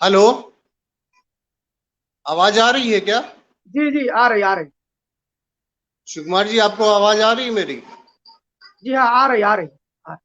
Hello. आवाज आ रही है क्या? जी जी, आ रही आ रही। शिवकुमार जी, आपको आवाज आ रही है मेरी? जी हाँ, आ रही आ रही। हाँ,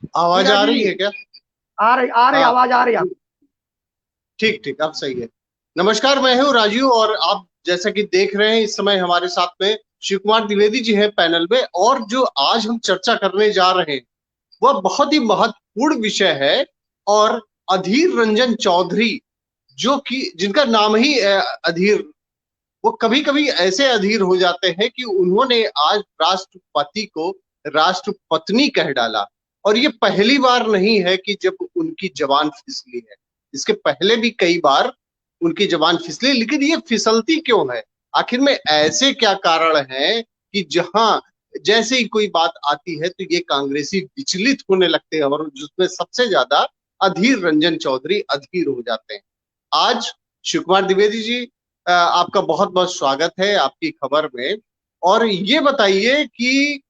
जी आवाज आ राजू रही जी, है क्या? आ रही हाँ। आवाज आ रही आप। ठीक ठीक, अब सही है। नमस्कार, मैं हूँ राजीव और आप जैसा कि देख रहे हैं इस समय हमारे साथ में शिव कुमार द्विवेदी जी हैं पैनल में। और जो आज हम चर्चा करने जा रहे हैं वह बहुत ही महत्वपूर्ण विषय है। और अधीर रंजन चौधरी, जो कि जिनका नाम ही अधीर, वो कभी कभी ऐसे अधीर हो जाते हैं कि उन्होंने आज राष्ट्रपति को राष्ट्रपत्नी कह डाला। और ये पहली बार नहीं है कि जब उनकी जबान फिसली है। इसके पहले भी कई बार उनकी जबान फिसली, लेकिन ये फिसलती क्यों है? आखिर में ऐसे क्या कारण है कि जहां जैसे ही कोई बात आती है तो ये कांग्रेसी विचलित होने लगते हैं, और जिसमें सबसे ज्यादा अधीर रंजन चौधरी अधीर हो जाते हैं। आज शिव कुमार द्विवेदी जी, आपका बहुत बहुत स्वागत है आपकी खबर में। और ये बताइए कि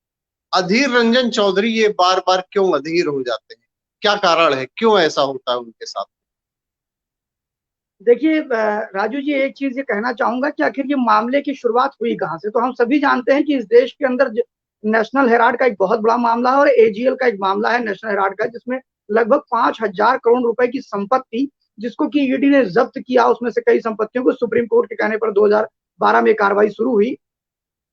अधीर रंजन चौधरी ये बार बार क्यों अधीर हो जाते हैं? क्या कारण है, क्यों ऐसा होता है उनके साथ? देखिए राजू जी, एक चीज ये कहना चाहूंगा कि आखिर ये मामले की शुरुआत हुई कहाँ से। तो हम सभी जानते हैं कि इस देश के अंदर नेशनल हेराल्ड का एक बहुत बड़ा मामला है और एजीएल का एक मामला है नेशनल हेराल्ड का, जिसमें लगभग 5,000 करोड़ रुपए की संपत्ति, जिसको कि ईडी ने जब्त किया, उसमें से कई संपत्तियों को सुप्रीम कोर्ट के कहने पर 2012 में कार्रवाई शुरू हुई।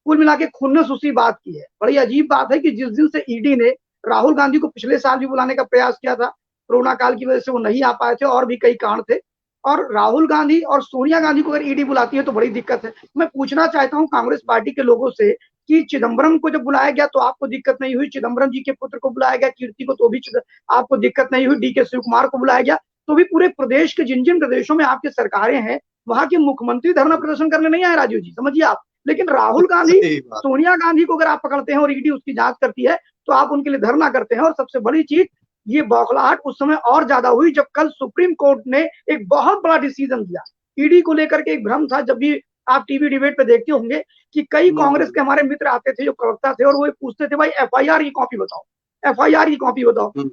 कुल मिला के खुन्नस उसी बात की है। बड़ी अजीब बात है कि जिस दिन से ईडी ने राहुल गांधी को पिछले साल भी बुलाने का प्रयास किया था, कोरोना काल की वजह से वो नहीं आ पाए थे और भी कई कारण थे। और राहुल गांधी और सोनिया गांधी को अगर ईडी बुलाती है तो बड़ी दिक्कत है। मैं पूछना चाहता हूं कांग्रेस पार्टी के लोगों से कि चिदम्बरम को जब बुलाया गया तो आपको दिक्कत नहीं हुई, चिदम्बरम जी के पुत्र को बुलाया गया कीर्ति को तो भी आपको दिक्कत नहीं हुई, डी के शिव कुमार को बुलाया गया तो भी पूरे प्रदेश के जिन जिन प्रदेशों में आपकी सरकारें हैं वहां के मुख्यमंत्री धरना प्रदर्शन करने नहीं आए राजीव जी, समझिए आप। लेकिन राहुल गांधी, सही बात। सोनिया गांधी को अगर आप पकड़ते हैं और ईडी उसकी जांच करती है तो आप उनके लिए धरना करते हैं। और सबसे बड़ी चीज, ये बौखलाहट उस समय और ज्यादा हुई जब कल सुप्रीम कोर्ट ने एक बहुत बड़ा डिसीजन दिया। ईडी को लेकर के एक भ्रम था, जब भी आप टीवी डिबेट पे देखते होंगे कि कई कांग्रेस हम्म। के हमारे मित्र आते थे जो प्रवक्ता थे और वो पूछते थे भाई एफआईआर की कॉपी बताओ, एफआईआर की कॉपी बताओ। हम्म।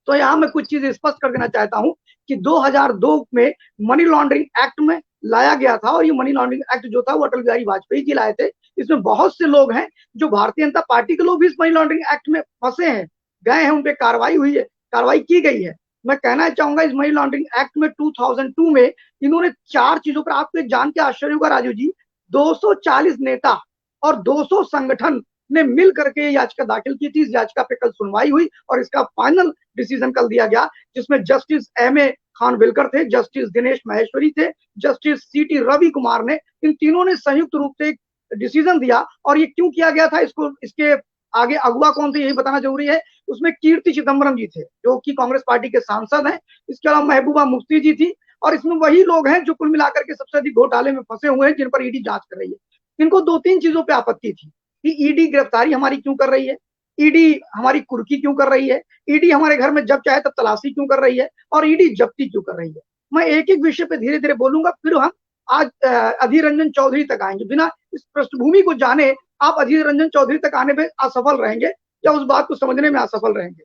तो यहाँ मैं कुछ चीजें स्पष्ट कर देना चाहता हूँ कि 2002 में मनी लॉन्ड्रिंग एक्ट में लाया गया था और ये मनी लॉन्ड्रिंग एक्ट जो था वो अटल बिहारी वाजपेयी जी लाए थे। इसमें बहुत से लोग हैं जो भारतीय जनता पार्टी के लोग भी इस मनी लॉन्ड्रिंग एक्ट में फंसे हैं, गए हैं, उन पर कार्रवाई हुई है, कार्रवाई की गई है। मैं कहना चाहूंगा इस मनी लॉन्ड्रिंग एक्ट में 2002 में इन्होंने चार चीजों पर, आपको जान के आश्चर्य होगा राजू जी, 240 नेता और 200 संगठन ने मिल करके याचिका दाखिल की थी। इस याचिका पे कल सुनवाई हुई और इसका फाइनल डिसीजन कल दिया गया, जिसमें जस्टिस एम ए खानविलकर थे, जस्टिस दिनेश माहेश्वरी थे, justice C T Ravi Kumar ने, इन तीनों ने संयुक्त रूप से एक डिसीजन दिया। और ये क्यों किया गया था, इसको इसके आगे अगुवा कौन थे यही बताना जरूरी है। उसमें कीर्ति चिदम्बरम जी थे जो कि कांग्रेस पार्टी के सांसद हैं, इसके अलावा महबूबा मुफ्ती जी थी। और इसमें वही लोग हैं जो कुल मिलाकर के सबसे अधिक घोटाले में फंसे हुए हैं, जिन पर ईडी जांच कर रही है। इनको दो तीन चीजों पर आपत्ति थी कि ईडी गिरफ्तारी हमारी क्यों कर रही है, ईडी हमारी कुर्की क्यों कर रही है, ईडी हमारे घर में जब चाहे तब तलाशी क्यों कर रही है, और ईडी जब्ती क्यों कर रही है। मैं एक एक विषय पे धीरे धीरे बोलूंगा, फिर हम आज अधीर रंजन चौधरी तक आएंगे। बिना इस पृष्ठभूमि को जाने आप अधीर रंजन चौधरी तक आने में असफल रहेंगे या उस बात को समझने में असफल रहेंगे।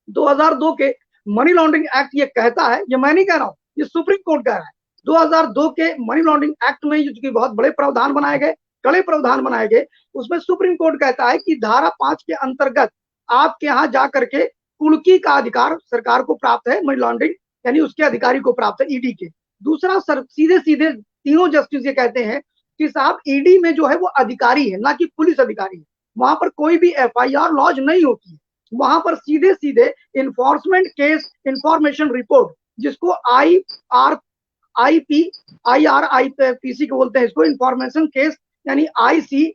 2002 के मनी लॉन्ड्रिंग एक्ट ये कहता है, ये मैं नहीं कह रहा हूं, ये सुप्रीम कोर्ट कह रहा है। 2002 के मनी लॉन्ड्रिंग एक्ट में जो बहुत बड़े प्रावधान बनाए गए, कड़े प्रावधान बनाए गए, उसमें सुप्रीम कोर्ट कहता है कि धारा 5 के अंतर्गत आपके यहां जाकर के कुर्की का अधिकार सरकार को प्राप्त है, मनी लॉन्ड्रिंग यानी उसके अधिकारी को प्राप्त है, ईडी के। दूसरा, सर सीधे सीधे तीनों जस्टिस ये कहते हैं कि साहब ईडी में जो है वो अधिकारी है, ना कि पुलिस अधिकारी है। वहां पर कोई भी एफआईआर लॉन्च नहीं होती है, वहां पर सीधे सीधे इन्फोर्समेंट केस इंफॉर्मेशन रिपोर्ट, जिसको आई पी सी को बोलते हैं, इसको इंफॉर्मेशन केस यानी ICIR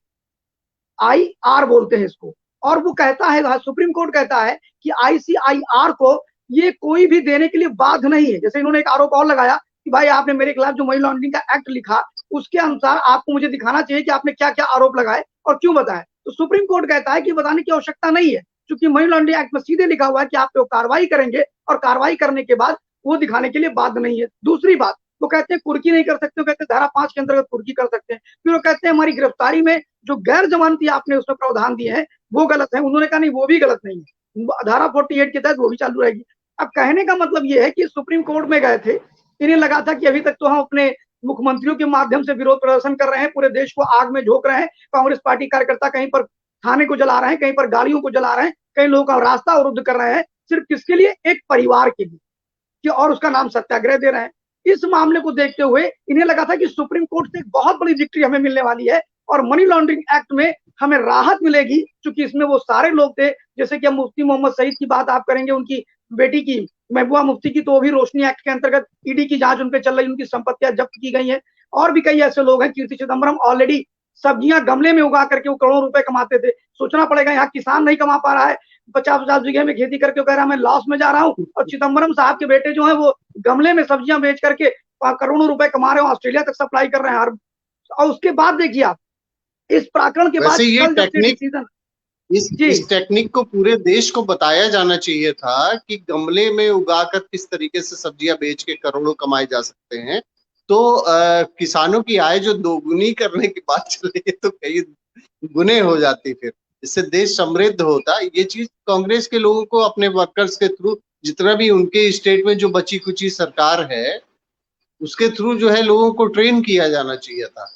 बोलते हैं इसको। और वो कहता है, सुप्रीम कोर्ट कहता है कि ICIR को ये कोई भी देने के लिए बाध्य नहीं है। जैसे इन्होंने एक आरोप और लगाया कि भाई आपने मेरे खिलाफ जो मनी लॉन्ड्रिंग का एक्ट लिखा उसके अनुसार आपको मुझे दिखाना चाहिए कि आपने क्या क्या आरोप लगाए और क्यों बताए। तो सुप्रीम कोर्ट कहता है कि बताने की आवश्यकता नहीं है, क्योंकि मनी लॉन्ड्रिंग एक्ट में सीधे लिखा हुआ है कि आप पे कार्रवाई करेंगे और कार्रवाई करने के बाद वो दिखाने के लिए बाध्य नहीं है। दूसरी बात, वो कहते हैं कुर्की नहीं कर सकते, वो कहते हैं धारा 5 के अंतर्गत कुर्की कर सकते हैं। फिर वो कहते हैं हमारी गिरफ्तारी में जो गैर जमानती आपने उसमें प्रावधान दिए हैं वो गलत है। उन्होंने कहा नहीं वो भी गलत नहीं है, धारा 48 के तहत वो भी चालू रहेगी। अब कहने का मतलब ये है कि सुप्रीम कोर्ट में गए थे, इन्हें लगा था कि अभी तक तो हम अपने मुख्यमंत्रियों के माध्यम से विरोध प्रदर्शन कर रहे हैं, पूरे देश को आग में झोंक रहे हैं, कांग्रेस पार्टी कार्यकर्ता कहीं पर थाने को जला रहे हैं, कहीं पर गाड़ियों को जला रहे हैं, कई लोगों का रास्ता अवरुद्ध कर रहे हैं, सिर्फ किसके लिए? एक परिवार के लिए, कि और उसका नाम सत्याग्रह दे रहे हैं। इस मामले को देखते हुए इन्हें लगा था कि सुप्रीम कोर्ट से एक बहुत बड़ी विक्ट्री हमें मिलने वाली है और मनी लॉन्ड्रिंग एक्ट में हमें राहत मिलेगी, क्योंकि इसमें वो सारे लोग थे, जैसे कि मुफ्ती मोहम्मद सईद की बात आप करेंगे, उनकी बेटी की महबूबा मुफ्ती की, तो वो भी रोशनी एक्ट के अंतर्गत ईडी की जांच उन पर चल रही, उनकी संपत्तियां जब्त की गई है। और भी कई ऐसे लोग हैं, कीर्ति चिदम्बरम ऑलरेडी सब्जियां गमले में उगा करके वो करोड़ों रुपए कमाते थे। सोचना पड़ेगा, यहाँ किसान नहीं कमा पा रहा है, 50-50 बीघे में खेती करके कह रहा है मैं लॉस में जा रहा हूँ, और चिदम्बरम साहब के बेटे जो है वो गमले में सब्जियां बेच करके करोड़ों रुपए कमा रहे हो, ऑस्ट्रेलिया तक सप्लाई कर रहे हैं। और उसके बाद देखिए आप, इस प्रकरण के बाद वैसे ये कल जब से टेक्निक डिसीजन, इस टेक्निक को पूरे देश को बताया जाना चाहिए था कि गमले में उगाकर किस तरीके से सब्जियां बेच के करोड़ों कमाए जा सकते हैं। तो किसानों की आय जो दोगुनी करने की बात चल रही है तो कई गुने हो जाती, फिर इससे देश समृद्ध होता। ये चीज कांग्रेस के लोगों को अपने वर्कर्स के थ्रू, जितना भी उनके स्टेट में जो बची कुची सरकार है उसके थ्रू जो है लोगों को ट्रेन किया जाना चाहिए था।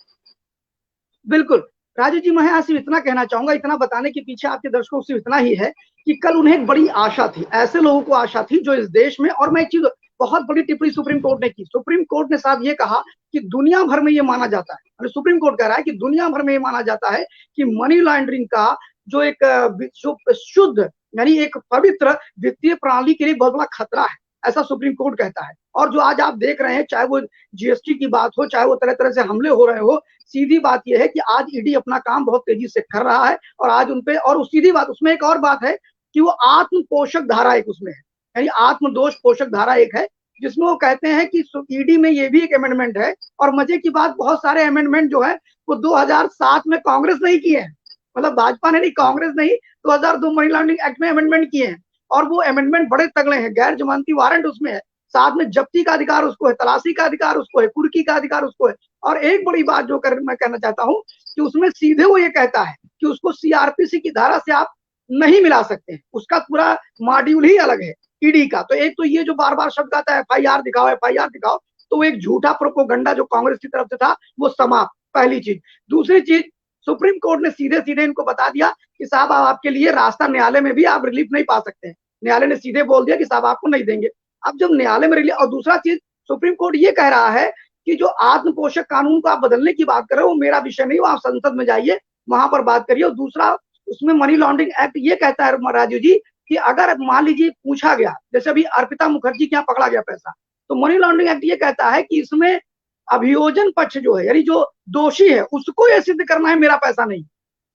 बिल्कुल राजू जी, मैं यहाँ सिर्फ इतना कहना चाहूंगा, इतना बताने के पीछे आपके दर्शकों को सिर्फ इतना ही है कि कल उन्हें एक बड़ी आशा थी, ऐसे लोगों को आशा थी जो इस देश में, और मैं एक चीज, बहुत बड़ी टिप्पणी सुप्रीम कोर्ट ने की। सुप्रीम कोर्ट ने साहब ये कहा कि दुनिया भर में ये माना जाता है, सुप्रीम कोर्ट कह रहा है कि दुनिया भर में ये माना जाता है कि मनी लॉन्ड्रिंग का जो एक शुद्ध यानी एक पवित्र वित्तीय प्रणाली के लिए बहुत बड़ा खतरा है, ऐसा सुप्रीम कोर्ट कहता है। और जो आज आप देख रहे हैं, चाहे वो GST की बात हो, चाहे वो तरह तरह से हमले हो रहे हो, सीधी बात यह है कि आज ईडी अपना काम बहुत तेजी से कर रहा है। और आज उनपे, और सीधी बात उसमें एक और बात है कि वो आत्म पोषक धारा एक उसमें है, यानी आत्मदोष पोषक धारा एक है, जिसमें वो कहते हैं कि ईडी में ये भी एक अमेंडमेंट है। और मजे की बात, बहुत सारे अमेंडमेंट जो है वो 2007 में कांग्रेस नहीं किए हैं, मतलब भाजपा ने नहीं, कांग्रेस नहीं, 2002 मनी लॉन्ड्रिंग एक्ट में अमेंडमेंट किए हैं। और वो अमेंडमेंट बड़े तगड़े हैं, गैर जमानती वारंट उसमें है, साथ में जब्ती का अधिकार उसको है, तलाशी का अधिकार उसको है, कुर्की का अधिकार उसको है। और एक बड़ी बात जो मैं कहना चाहता हूं कि उसमें सीधे वो ये कहता है कि उसको CRPC की धारा से आप नहीं मिला सकते हैं, उसका पूरा मॉड्यूल ही अलग है ईडी का। तो एक तो ये जो बार बार शब्द आता है FIR दिखाओ, FIR दिखाओ, तो वो एक झूठा प्रोपोगंडा जो कांग्रेस की तरफ से था वो समाप्त, पहली चीज। दूसरी चीज, सुप्रीम कोर्ट ने सीधे सीधे इनको बता दिया कि साहब आपके लिए रास्ता न्यायालय में भी आप रिलीफ नहीं पा सकते हैं। न्यायालय ने सीधे बोल दिया कि साहब आपको नहीं देंगे। अब जब न्यायालय में रिलीफ, और दूसरा चीज सुप्रीम कोर्ट ये कह रहा है कि जो आत्म पोषक कानून को आप बदलने की बात कर रहे हो वो मेरा विषय नहीं, वो आप संसद में जाइए, वहां पर बात करिए। और दूसरा, उसमें मनी लॉन्ड्रिंग एक्ट ये कहता है राजू जी कि अगर मान लीजिए पूछा गया, जैसे अभी अर्पिता मुखर्जी के यहाँ पकड़ा गया पैसा, तो मनी लॉन्ड्रिंग एक्ट ये कहता है कि इसमें अभियोजन पक्ष जो है, यानी जो दोषी है, उसको यह सिद्ध करना है मेरा पैसा नहीं,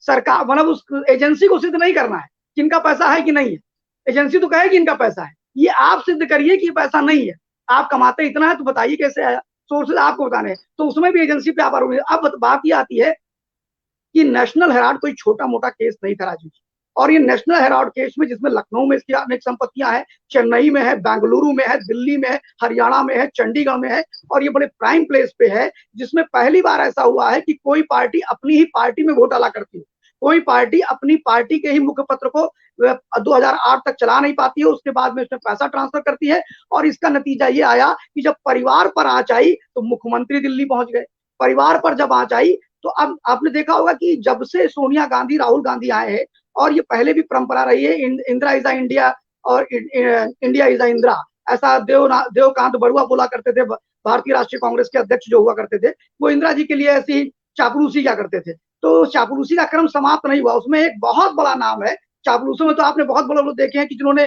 सरकार मतलब उस एजेंसी को सिद्ध नहीं करना है कि इनका पैसा है कि नहीं है। एजेंसी तो कहेगी इनका पैसा है, ये आप सिद्ध करिए कि पैसा नहीं है, आप कमाते इतना है तो बताइए कैसे आया, सोर्सेज आपको बताने हैं, तो उसमें भी एजेंसी पे आप आरोप। अब बात ये आती है कि नेशनल हेराल्ड कोई छोटा मोटा केस नहीं था राजू जी, और ये नेशनल हेराल्ड केस में, जिसमें लखनऊ में इसकी अनेक संपत्तियां हैं, चेन्नई में है, बेंगलुरु में है, दिल्ली में है, हरियाणा में है, चंडीगढ़ में है, और ये बड़े प्राइम प्लेस पे है, जिसमें पहली बार ऐसा हुआ है कि कोई पार्टी अपनी ही पार्टी में घोटाला करती है, कोई पार्टी अपनी पार्टी के ही मुखपत्र को 2008 तक चला नहीं पाती है, उसके बाद में उसमें पैसा ट्रांसफर करती है। और इसका नतीजा ये आया कि जब परिवार पर आंच आई तो मुख्यमंत्री दिल्ली पहुंच गए, परिवार पर जब आंच आई तो अब आपने देखा होगा कि जब से सोनिया गांधी, राहुल गांधी आए हैं, और ये पहले भी परंपरा रही है, इंदिरा इज इंडिया और इंडिया इज इंदिरा, ऐसा देवकांत बरुआ बोला करते थे, भारतीय राष्ट्रीय कांग्रेस के अध्यक्ष जो हुआ करते थे, वो इंदिरा जी के लिए ऐसी चापलूसी क्या करते थे। तो चापलूसी का क्रम समाप्त नहीं हुआ, उसमें एक बहुत बड़ा नाम है चापलूसों में, तो आपने बहुत बड़े लोग देखे हैं कि जिन्होंने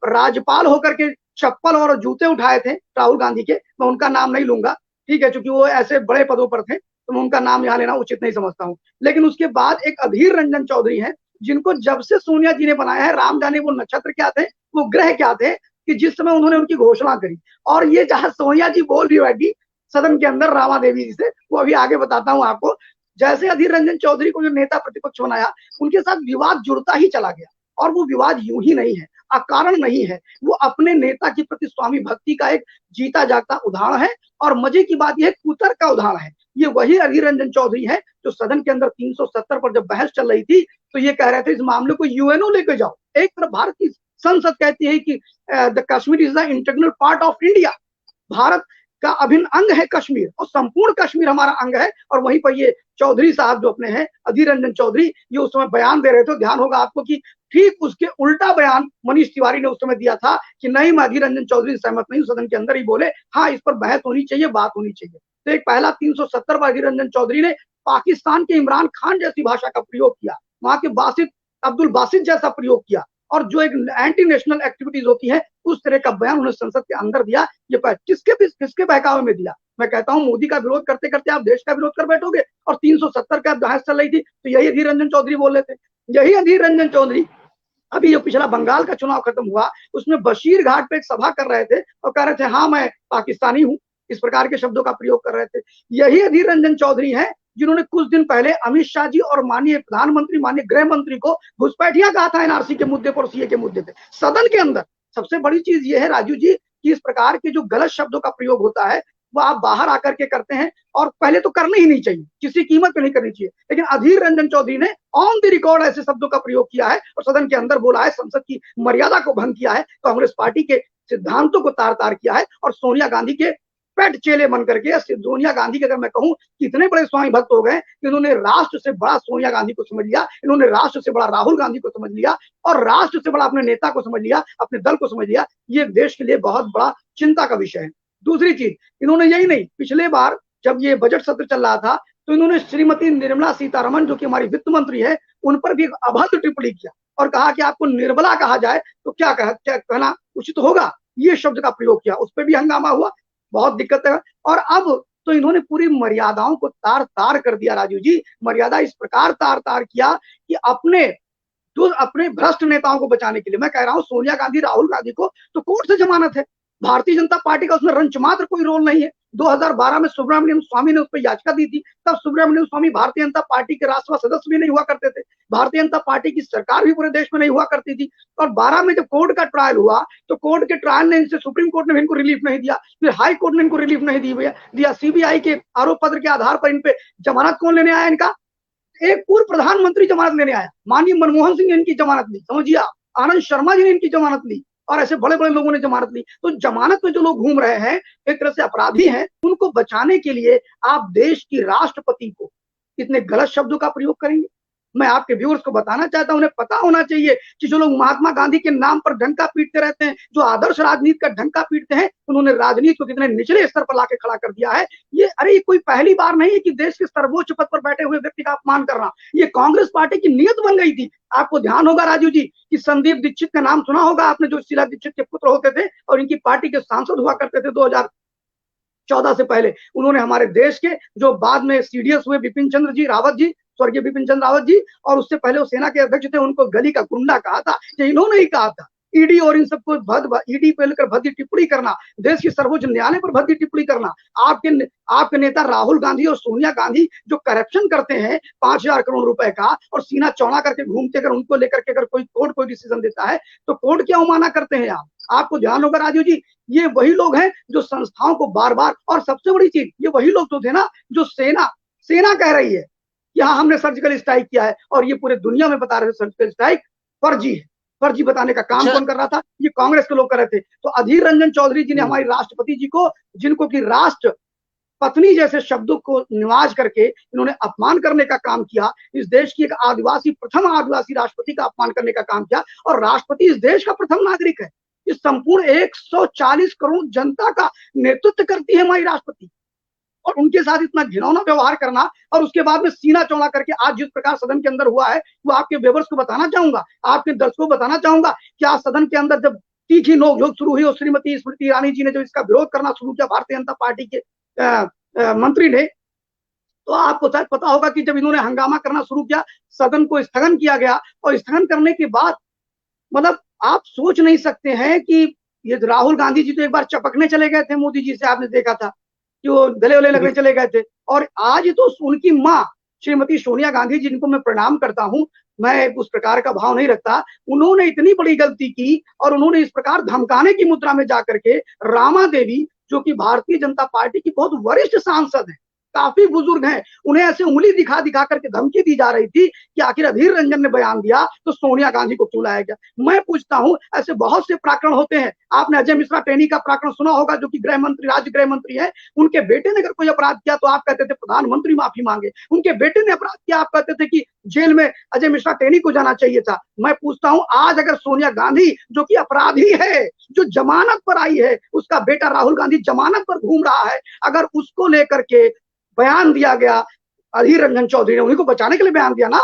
राज्यपाल होकर के चप्पल और जूते उठाए थे राहुल गांधी के, मैं उनका नाम नहीं लूंगा, ठीक है, क्योंकि वो ऐसे बड़े पदों पर थे, तो मैं उनका नाम यहाँ लेना उचित नहीं समझता हूँ। लेकिन उसके बाद एक अधीर रंजन चौधरी हैं, जिनको जब से सोनिया जी ने बनाया है, राम जाने वो नक्षत्र क्या थे, वो ग्रह क्या थे, कि जिस समय उन्होंने उनकी घोषणा करी। और ये जहां सोनिया जी बोल रही बैठी सदन के अंदर रामा देवी जी से, वो अभी आगे बताता हूं आपको। जैसे अधीर रंजन चौधरी को जो नेता प्रतिपक्ष बनाया, उनके साथ विवाद जुड़ता ही चला गया। और वो विवाद यूं ही नहीं है, अकारण नहीं है, वो अपने नेता के प्रति स्वामी भक्ति का एक जीता जागता उदाहरण है। और मजे की बात यह कुतर्क का उदाहरण है। ये वही अधीर रंजन चौधरी है जो सदन के अंदर 370 पर जब बहस चल रही थी, तो ये कह रहे थे इस मामले को यूएनओ लेकर जाओ। एक तरफ भारत की संसद कहती है कि the Kashmir is the integral part of India, Bharat का अभिन्न अंग है कश्मीर, और संपूर्ण कश्मीर हमारा अंग है। और वहीं पर ये चौधरी साहब जो अपने हैं अधीर रंजन चौधरी, ये उस समय बयान दे रहे थे। ध्यान होगा आपको कि ठीक उसके उल्टा बयान मनीष तिवारी ने उस समय दिया था कि नहीं, मैं अधीर रंजन चौधरी से सहमत नहीं हूं। सदन के अंदर ही बोले हाँ, इस पर बहस होनी चाहिए, बात होनी चाहिए। तो एक पहला 370 पर अधीर रंजन चौधरी ने पाकिस्तान के इमरान खान जैसी भाषा का प्रयोग किया, वहां के बासित अब्दुल बासित जैसा प्रयोग किया, और जो एक एंटी नेशनल एक्टिविटीज होती है उस तरह का बयान उन्होंने संसद के अंदर दिया। ये किसके बहकावे में दिया? मैं कहता हूं मोदी का विरोध करते करते आप देश का विरोध कर बैठोगे। और 370 का बहस चल रही थी, तो यही अधीर रंजन चौधरी बोल रहे थे। यही अधीर रंजन चौधरी अभी जो पिछला बंगाल का चुनाव खत्म हुआ, उसमें बशीर घाट पे एक सभा कर रहे थे और कह रहे थे हाँ मैं पाकिस्तानी हूं, इस प्रकार के शब्दों का प्रयोग कर रहे थे। यही अधीर रंजन चौधरी हैं जिन्होंने कुछ दिन पहले अमित शाह जी और माननीय प्रधानमंत्री, माननीय गृह मंत्री को घुसपैठिया कहा था एनआरसी के मुद्दे पर, सीए के मुद्दे पे सदन के अंदर। सबसे बड़ी चीज ये है राजू जी कि इस प्रकार के जो गलत शब्दों का प्रयोग होता है वो आप बाहर आकर के करते हैं, और पहले तो करने ही नहीं चाहिए, किसी कीमत पे नहीं करनी चाहिए। लेकिन अधीर रंजन चौधरी ने ऑन द रिकॉर्ड ऐसे शब्दों का प्रयोग किया है और सदन के अंदर बोला है, संसद की मर्यादा को भंग किया है, कांग्रेस पार्टी के सिद्धांतों को तार तार किया है, और सोनिया गांधी के पेट चेले बन करके, सोनिया गांधी के अगर मैं कहूं कि इतने बड़े स्वामी भक्त हो गए कि इन्होंने राष्ट्र से बड़ा सोनिया गांधी को समझ लिया, इन्होंने राष्ट्र से बड़ा राहुल गांधी को समझ लिया, और राष्ट्र से बड़ा अपने नेता को समझ लिया, अपने दल को समझ लिया। ये देश के लिए बहुत बड़ा चिंता का विषय है। दूसरी चीज, इन्होंने यही नहीं, पिछले बार जब ये बजट सत्र चल रहा था तो इन्होंने श्रीमती निर्मला सीतारमण जो कि हमारी वित्त मंत्री है, उन पर भी एक अभद्र टिप्पणी किया और कहा कि आपको निर्मला कहा जाए तो क्या कहना उचित होगा, ये शब्द का प्रयोग किया। उस पर भी हंगामा हुआ, बहुत दिक्कत है। और अब तो इन्होंने पूरी मर्यादाओं को तार तार कर दिया राजू जी। मर्यादा इस प्रकार तार तार किया कि अपने भ्रष्ट नेताओं को बचाने के लिए, मैं कह रहा हूं सोनिया गांधी, राहुल गांधी को तो कोर्ट से जमानत है, भारतीय जनता पार्टी का उसमें रंच मात्र कोई रोल नहीं है। 2012 में सुब्रमण्यम स्वामी ने उस पर याचिका दी थी, तब सुब्रमण्यम स्वामी भारतीय जनता पार्टी के राष्ट्रसभा सदस्य भी नहीं हुआ करते थे, भारतीय जनता पार्टी की सरकार भी पूरे देश में नहीं हुआ करती थी। और 12 में जब कोर्ट का ट्रायल हुआ तो कोर्ट के ट्रायल ने इनसे, सुप्रीम कोर्ट ने भी इनको रिलीफ नहीं दिया, फिर हाई कोर्ट ने इनको रिलीफ नहीं दिया। सीबीआई के आरोप पत्र के आधार पर इन पे जमानत कौन लेने आया? इनका एक पूर्व प्रधानमंत्री जमानत लेने आया, माननीय मनमोहन सिंह ने इनकी जमानत ली, समझिए आप, आनंद शर्मा जी ने इनकी जमानत ली, और ऐसे बड़े बड़े लोगों ने जमानत ली। तो जमानत में जो लोग घूम रहे हैं एक तरह से अपराधी हैं, उनको बचाने के लिए आप देश की राष्ट्रपति को इतने गलत शब्दों का प्रयोग करेंगे? मैं आपके व्यूअर्स को बताना चाहता हूं, उन्हें पता होना चाहिए कि जो लोग महात्मा गांधी के नाम पर डंका पीटते रहते हैं, जो आदर्श राजनीति का डंका पीटते हैं, उन्होंने राजनीति को कितने निचले स्तर पर लाके खड़ा कर दिया है। ये कोई पहली बार नहीं है कि देश के सर्वोच्च पद पर बैठे हुए व्यक्ति का अपमान करना। ये कांग्रेस पार्टी की नीयत बन गई थी। आपको ध्यान होगा राजू जी कि संदीप दीक्षित का नाम सुना होगा आपने, जो शीला दीक्षित के पुत्र होते थे और इनकी पार्टी के सांसद हुआ करते थे 2014 से पहले। उन्होंने हमारे देश के जो बाद में सीडीएस हुए बिपिन चंद्र जी रावत जी, स्वर्गीय बिपिन चंद्र रावत जी, और उससे पहले वो सेना के अध्यक्ष थे, उनको गली का गुंडा कहा था। ये इन्होंने ही कहा था। ईडी और इन सबको ईडी पे लेकर भद्दी टिप्पणी करना, देश के सर्वोच्च न्यायालय पर भद्दी टिप्पणी करना, आपके नेता राहुल गांधी और सोनिया गांधी जो करप्शन करते हैं 5,000 करोड़ रुपए का, और सीना चौड़ा करके घूमते, अगर उनको लेकर के अगर कोई डिसीजन देता है तो कोर्ट क्या अवमानना करते हैं आप? आपको ध्यान होगा राजू जी, ये वही लोग हैं जो संस्थाओं को बार बार, और सबसे बड़ी चीज, ये वही लोग तो थे ना जो सेना कह रही है यहाँ हमने सर्जिकल स्ट्राइक किया है, और ये पूरे दुनिया में बता रहे थे सर्जिकल स्ट्राइक फर्जी है। फर्जी बताने का काम कौन कर रहा था? ये कांग्रेस के लोग कर रहे थे। तो अधीर रंजन चौधरी जी ने हमारी राष्ट्रपति जी को, जिनको कि राष्ट्र पत्नी जैसे शब्दों को निवाज करके इन्होंने अपमान करने का काम किया, इस देश की एक प्रथम आदिवासी राष्ट्रपति का अपमान करने का काम किया। और राष्ट्रपति इस देश का प्रथम नागरिक है, इस संपूर्ण 140 करोड़ जनता का नेतृत्व करती है हमारी राष्ट्रपति, और उनके साथ इतना घिनौना व्यवहार करना, और उसके बाद में सीना चौड़ा करके आज जिस प्रकार सदन के अंदर हुआ है, वो आपके व्यूअर्स को बताना चाहूंगा, आपके दर्शकों को बताना चाहूंगा कि आज सदन के अंदर जब तीखी नोकझोंक शुरू हुई और श्रीमती स्मृति ईरानी जी ने जो इसका विरोध करना शुरू किया भारतीय जनता पार्टी के मंत्री ने, तो आपको शायद पता होगा कि जब इन्होंने हंगामा करना शुरू किया, सदन को स्थगन किया गया, और स्थगन करने के बाद मतलब आप सोच नहीं सकते हैं कि ये राहुल गांधी जी तो एक बार चपकने चले गए थे मोदी जी से, आपने देखा था कि वो गले वले लगने चले गए थे, और आज तो उनकी माँ श्रीमती सोनिया गांधी जिनको मैं प्रणाम करता हूं, मैं उस प्रकार का भाव नहीं रखता, उन्होंने इतनी बड़ी गलती की और उन्होंने इस प्रकार धमकाने की मुद्रा में जाकर के रामा देवी, जो कि भारतीय जनता पार्टी की बहुत वरिष्ठ सांसद है, काफी बुजुर्ग हैं, उन्हें ऐसे उंगली दिखा दिखा करके धमकी दी जा रही थी कि आखिर अधीर रंजन ने बयान दिया तो सोनिया गांधी को क्यों लाया गया। मैं पूछता हूं, ऐसे बहुत से प्रकरण होते हैं, आपने अजय मिश्रा टेनी का प्रकरण सुना होगा, जो कि गृह मंत्री, राज्य गृह मंत्री है, उनके बेटे ने अगर कोई अपराध किया तो आप कहते थे प्रधानमंत्री माफी मांगे, उनके बेटे ने अपराध किया आप कहते थे कि जेल में अजय मिश्रा टेनी को जाना चाहिए था। मैं पूछता हूं, आज अगर सोनिया गांधी जो कि अपराधी है, जो जमानत पर आई है, उसका बेटा राहुल गांधी जमानत पर घूम रहा है, अगर उसको लेकर के बयान दिया गया, अधीर रंजन चौधरी ने उन्हीं को बचाने के लिए बयान दिया ना,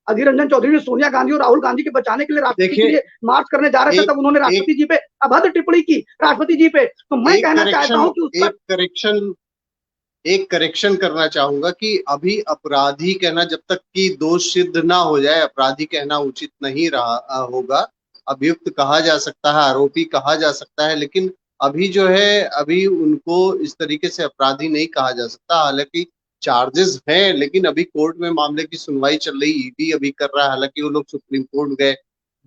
अधीर रंजन चौधरी ने सोनिया गांधी और राहुल गांधी के बचाने के लिए राष्ट्रपति के लिए मार्च करने जा रहे थे, तब उन्होंने राष्ट्रपति जी पे अभद्र टिप्पणी की, राष्ट्रपति जी पे। तो मैं कहना चाहता हूं कि उस पर एक करेक्शन करना चाहूंगा कि अभी अपराधी कहना, जब तक कि दोष सिद्ध ना हो जाए, अपराधी कहना उचित नहीं रहा होगा। अभियुक्त कहा जा सकता है, आरोपी कहा जा सकता है, लेकिन अभी जो है, अभी उनको इस तरीके से अपराधी नहीं कहा जा सकता। हालांकि चार्जेस हैं, लेकिन अभी कोर्ट में मामले की सुनवाई चल रही, ईडी अभी कर रहा है, हालांकि वो लोग सुप्रीम कोर्ट गए,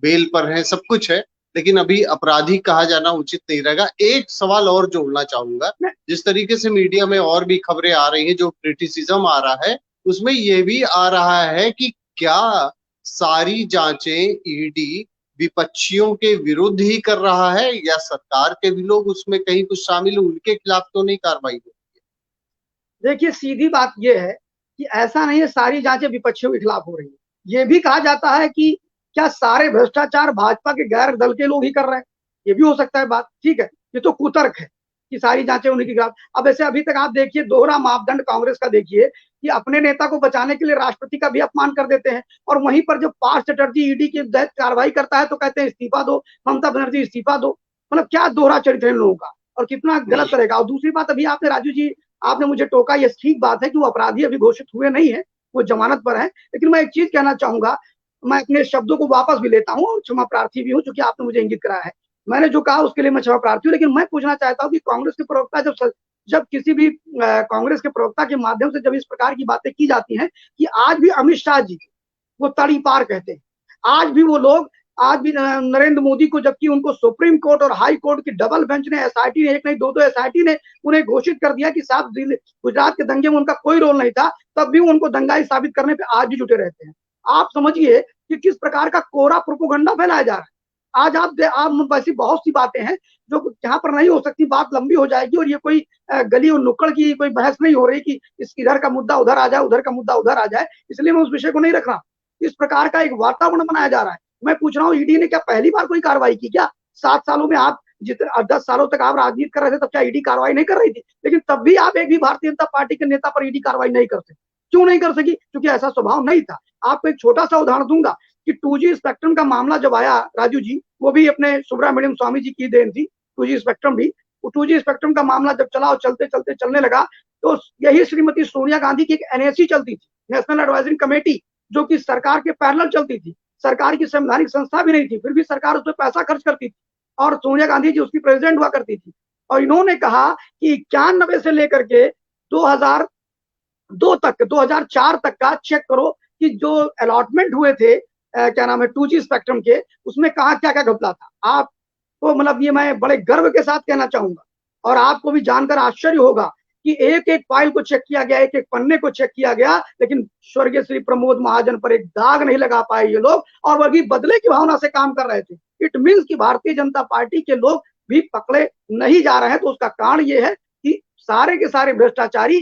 बेल पर हैं, सब कुछ है, लेकिन अभी अपराधी कहा जाना उचित नहीं रहेगा। एक सवाल और जोड़ना चाहूंगा, जिस तरीके से मीडिया में और भी खबरें आ रही हैं, जो क्रिटिसिज्म आ रहा है, उसमें यह भी आ रहा है कि क्या सारी जांचें ईडी विपक्षियों के विरुद्ध ही कर रहा है, या सरकार के भी लोग उसमें कहीं कुछ शामिल, उनके खिलाफ तो नहीं कार्रवाई हो? देखिए, सीधी बात यह है कि ऐसा नहीं है सारी जांचें विपक्षियों के खिलाफ हो रही है। ये भी कहा जाता है कि क्या सारे भ्रष्टाचार भाजपा के गैर दल के लोग ही कर रहे हैं, ये भी हो सकता है बात, ठीक है, ये तो कुतर्क है कि सारी जांचें उन्हीं के खिलाफ। अब ऐसे अभी तक आप देखिए, दोहरा मापदंड कांग्रेस का देखिए कि अपने नेता को बचाने के लिए राष्ट्रपति का भी अपमान कर देते हैं, और वहीं पर जब पार्थ चटर्जी ईडी के तहत कार्रवाई करता है तो कहते हैं इस्तीफा दो, ममता बनर्जी इस्तीफा दो। मतलब क्या दोहरा चरित्र है इन लोगों का, और कितना गलत रहेगा। और दूसरी बात, अभी आपने राजू जी, आपने मुझे टोका, ये ठीक बात है कि वो अपराधी अभी घोषित हुए नहीं है, वो जमानत पर है, लेकिन मैं एक चीज कहना चाहूंगा, मैं अपने शब्दों को वापस भी लेता हूं और क्षमा प्रार्थी भी हूं, क्योंकि आपने मुझे इंगित कराया है, मैंने जो कहा उसके लिए मैं क्षमा प्रार्थी हूं। लेकिन मैं पूछना चाहता हूं कि कांग्रेस के प्रवक्ता जब किसी भी कांग्रेस के प्रवक्ता के माध्यम से जब इस प्रकार की बातें की जाती हैं कि आज भी अमित शाह जी वो तड़ी पार कहते हैं, आज भी वो लोग, आज भी नरेंद्र मोदी को, जबकि उनको सुप्रीम कोर्ट और हाई कोर्ट की डबल बेंच ने, एसआईटी ने, एक नहीं दो एसआईटी ने उन्हें घोषित कर दिया कि साहब गुजरात के दंगे में उनका कोई रोल नहीं था, तब भी उनको दंगाई साबित करने पे आज भी जुटे रहते हैं। आप समझिए कि किस प्रकार का कोरा प्रोपोगंडा फैलाया जा रहा है। आज आप वैसी बहुत सी बातें हैं जो यहाँ पर नहीं हो सकती, बात लंबी हो जाएगी, और ये कोई गली और नुक्कड़ की कोई बहस नहीं हो रही कि इस इधर का मुद्दा उधर आ जाए, उधर का मुद्दा उधर आ जाए, इसलिए मैं उस विषय को नहीं रख रहा। इस प्रकार का एक वातावरण बनाया जा रहा है। मैं पूछ रहा हूँ, ईडी ने क्या पहली बार कोई कार्रवाई की क्या? 7 सालों में आप जितने 10 सालों तक आप राजनीति कर रहे थे, तब क्या ईडी कार्रवाई नहीं कर रही थी? लेकिन तब भी आप एक भी भारतीय जनता पार्टी के नेता पर ईडी कार्रवाई नहीं करते। क्यों नहीं कर सकी? क्योंकि ऐसा स्वभाव नहीं था। आपको एक छोटा सा उदाहरण दूंगा कि 2G स्पेक्ट्रम का मामला जब आया, राजू जी, वो भी अपने सुब्रमण्यम स्वामी जी की देन थी, 2G स्पेक्ट्रम भी। 2G स्पेक्ट्रम का मामला जब चला और चलते चलते चलने लगा, तो यही श्रीमती सोनिया गांधी की एक एनएसी चलती थी, नेशनल एडवाइजरी कमेटी, जो कि सरकार के पैरेलल चलती थी, सरकार की संवैधानिक संस्था भी नहीं थी, फिर भी सरकार उस पर पैसा खर्च करती थी, और सोनिया गांधी जी उसकी प्रेसिडेंट हुआ करती थी। और इन्होंने कहा कि 91 से लेकर के 2002 तक, 2004 तक का चेक करो कि जो अलॉटमेंट हुए थे, क्या नाम है, 2G स्पेक्ट्रम के, उसमें कहा क्या क्या घपला था। आपको मतलब ये मैं बड़े गर्व के साथ कहना चाहूंगा, और आपको भी जानकर आश्चर्य होगा कि एक एक फाइल को चेक किया गया, एक एक पन्ने को चेक किया गया, लेकिन स्वर्गीय श्री प्रमोद महाजन पर एक दाग नहीं लगा पाए ये लोग, और वह भी बदले की भावना से काम कर रहे थे। इट मीन्स कि भारतीय जनता पार्टी के लोग भी पकड़े नहीं जा रहे हैं। तो उसका कारण ये है कि सारे के सारे भ्रष्टाचारी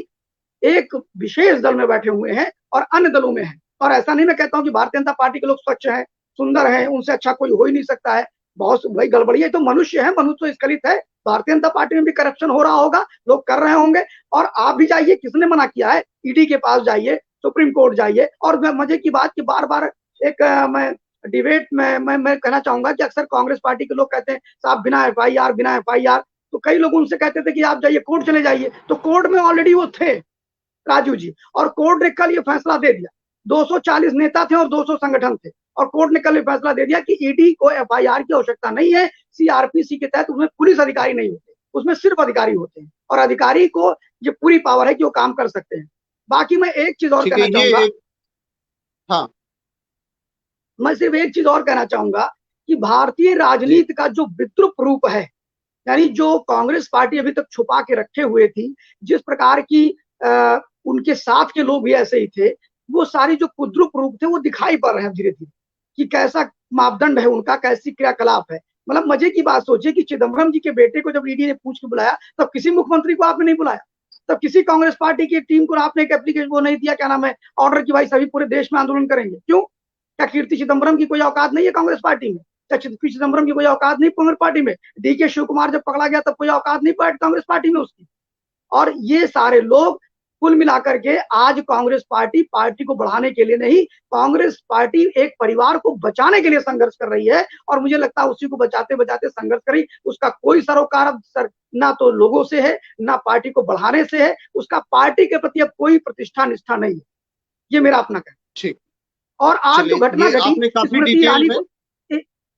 एक विशेष दल में बैठे हुए हैं और अन्य दलों में हैं। और ऐसा नहीं मैं कहता हूं कि भारतीय जनता पार्टी के लोग स्वच्छ हैं, सुंदर हैं, उनसे अच्छा कोई हो ही नहीं सकता है, बहुत भाई गड़बड़ी है, तो मनुष्य है, मनुष्य तो स्खलित है। भारतीय जनता पार्टी में भी करप्शन हो रहा होगा, लोग कर रहे होंगे, और आप भी जाइए, किसने मना किया है? ईडी के पास जाइए, सुप्रीम कोर्ट जाइए। और मजे की बात कि बार बार एक मैं डिबेट में मैं कहना चाहूंगा कि अक्सर कांग्रेस पार्टी के लोग कहते हैं साहब बिना एफआईआर, बिना एफआईआर, तो कई लोग उनसे कहते थे कि आप जाइए कोर्ट चले जाइए, तो कोर्ट में ऑलरेडी वो थे, राजू जी, और कोर्ट ने कल ये फैसला दे दिया। 240 नेता थे और 200 संगठन थे, और कोर्ट ने कल ये फैसला दे दिया कि ईडी को एफआईआर की आवश्यकता नहीं है। सीआरपीसी के तहत उसमें पुलिस अधिकारी नहीं होते, उसमें सिर्फ अधिकारी होते हैं, और अधिकारी को ये पूरी पावर है कि वो काम कर सकते हैं। बाकी मैं एक चीज और ठीक है, कहना चाहूंगा, हाँ मैं सिर्फ एक चीज और कहना चाहूंगा कि भारतीय जी, राजनीति का जो विद्रूप रूप है, यानी जो कांग्रेस पार्टी अभी तक छुपा के रखे हुए थी, जिस प्रकार की उनके साथ के लोग भी ऐसे ही थे, वो सारी जो कुद्रुप रूप थे वो दिखाई पड़ रहे हैं धीरे धीरे, कि कैसा मापदंड है उनका, कैसी क्रियाकलाप है। मतलब मजे की बात सोचिए कि चिदम्बरम जी के बेटे को जब ईडी ने पूछ के बुलाया, तब किसी मुख्यमंत्री को आपने नहीं बुलाया, तब किसी कांग्रेस पार्टी की टीम को आपने एक एप्लीकेशन वो नहीं दिया, क्या नाम है, ऑर्डर की भाई सभी पूरे देश में आंदोलन करेंगे। क्यों? क्या कीर्ति चिदम्बरम की कोई औकात नहीं है कांग्रेस पार्टी में? क्या कीर्ति चिदम्बरम की कोई औकात नहीं कांग्रेस पार्टी में? डीके शिव कुमार जब पकड़ा गया तब कोई औकात नहीं कांग्रेस पार्टी में उसकी? और ये सारे लोग कुल मिलाकर के आज कांग्रेस पार्टी को बढ़ाने के लिए नहीं, कांग्रेस पार्टी एक परिवार को बचाने के लिए संघर्ष कर रही है, और मुझे लगता है उसी को बचाते बचाते संघर्ष करी, उसका कोई सरोकार ना तो लोगों से है, ना पार्टी को बढ़ाने से है, उसका पार्टी के प्रति अब कोई प्रतिष्ठा निष्ठा नहीं है। ये मेरा अपना कहना। ठीक। और आज जो चलिए, घटना ये घटी, आपने काफी स्मृति डिटेल ईरानी में, को,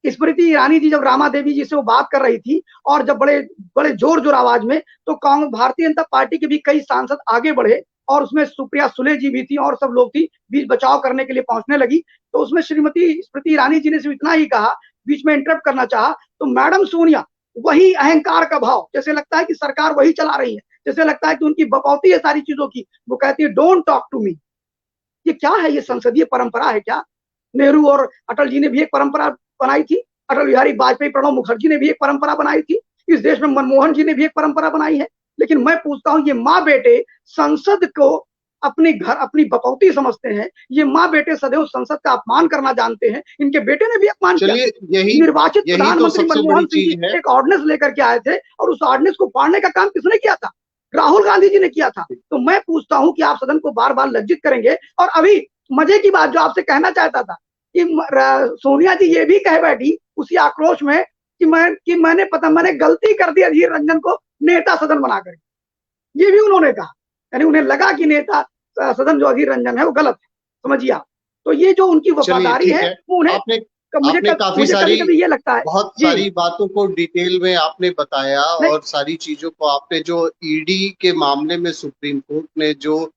स्मृति ईरानी जी जब रामा देवी जी से वो बात कर रही थी, और जब बड़े बड़े जोर जोर आवाज में, तो भारतीय जनता पार्टी के भी कई सांसद आगे बढ़े, और उसमें सुप्रिया सुले जी भी थी और सब लोग थी, बीच बचाव करने के लिए पहुंचने लगी। तो उसमें श्रीमती स्मृति ईरानी जी ने सिर्फ इतना ही कहा, बीच में इंटरप्ट करना चाहा, तो मैडम सोनिया, वही अहंकार का भाव, जैसे लगता है कि सरकार वही चला रही है, जैसे लगता है कि उनकी बकौती है सारी चीजों की। वो कहती है डोंट टॉक टू मी। ये क्या है? ये संसदीय परंपरा है क्या? नेहरू और अटल जी ने भी एक परंपरा बनाई थी, अटल बिहारी वाजपेयी, प्रणब मुखर्जी ने भी एक परंपरा बनाई थी, इस देश में मनमोहन जी ने भी एक परंपरा बनाई है। लेकिन मैं पूछता हूं, ये माँ बेटे संसद को अपने घर, अपनी बकौती समझते हैं, ये माँ बेटे सदैव संसद का अपमान करना जानते हैं, इनके बेटे ने भी अपमान किया। चलिए, यही निर्वाचित यही तो प्रधानमंत्री सबसे बड़ी मनमोहन सिंह जी चीज है। एक ऑर्डिनेंस लेकर के आए थे, और उस ऑर्डिनेंस को फाड़ने का काम किसने किया था? राहुल गांधी जी ने किया था। तो मैं पूछता हूं कि आप सदन को बार बार लज्जित करेंगे। और अभी मजे की बात जो आपसे कहना चाहता था, कि सोनिया जी ये भी कह बैठी उसी आक्रोश में कि मैंने गलती कर दी अधीर रंजन को नेता सदन बनाकर। ये भी उन्होंने कहा, यानी उन्हें लगा कि नेता सदन जो अधीर रंजन है वो गलत है, समझिए आप। तो ये जो उनकी चलिए, वफादारी ठीक है है। वो उन्हें, आपने आपने काफी मुझे कभी सारी, कभी ये लगता है। बहुत जी, सारी बातों को डिटेल में आपने बताया, नहीं, और सारी चीजों को आपने जो ईडी के मामले में सुप्रीम कोर्ट ने जो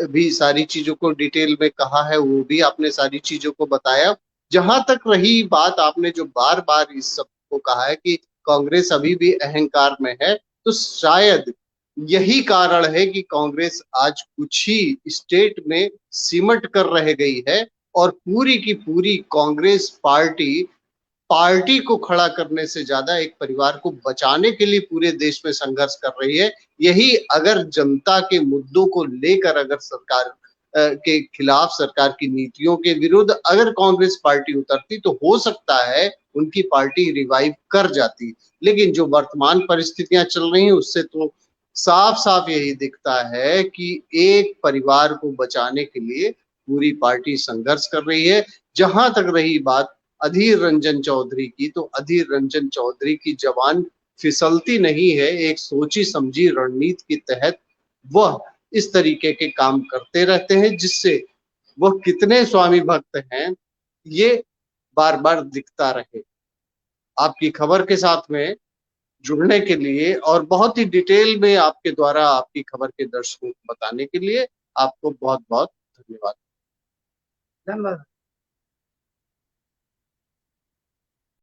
भी सारी चीजों को डिटेल में कहा है, वो भी आपने सारी चीजों को बताया। जहां तक रही बात, आपने जो बार बार इस सब को कहा है कि कांग्रेस अभी भी अहंकार में है, तो शायद यही कारण है कि कांग्रेस आज कुछ ही स्टेट में सिमट कर रह गई है, और पूरी की पूरी कांग्रेस पार्टी को खड़ा करने से ज्यादा एक परिवार को बचाने के लिए पूरे देश में संघर्ष कर रही है। यही अगर जनता के मुद्दों को लेकर, अगर सरकार के खिलाफ, सरकार की नीतियों के विरुद्ध अगर कांग्रेस पार्टी उतरती, तो हो सकता है उनकी पार्टी रिवाइव कर जाती। लेकिन जो वर्तमान परिस्थितियां चल रही हैं, उससे तो साफ साफ यही दिखता है कि एक परिवार को बचाने के लिए पूरी पार्टी संघर्ष कर रही है। जहां तक रही बात अधीर रंजन चौधरी की, तो अधीर रंजन चौधरी की जबान फिसलती नहीं है। एक सोची समझी रणनीति के तहत वह इस तरीके के काम करते रहते हैं, जिससे वह कितने स्वामी भक्त हैं, ये बार बार दिखता रहे। आपकी खबर के साथ में जुड़ने के लिए, और बहुत ही डिटेल में आपके द्वारा आपकी खबर के दर्शकों को बताने के लिए, आपको बहुत बहुत धन्यवाद। धन्यवाद।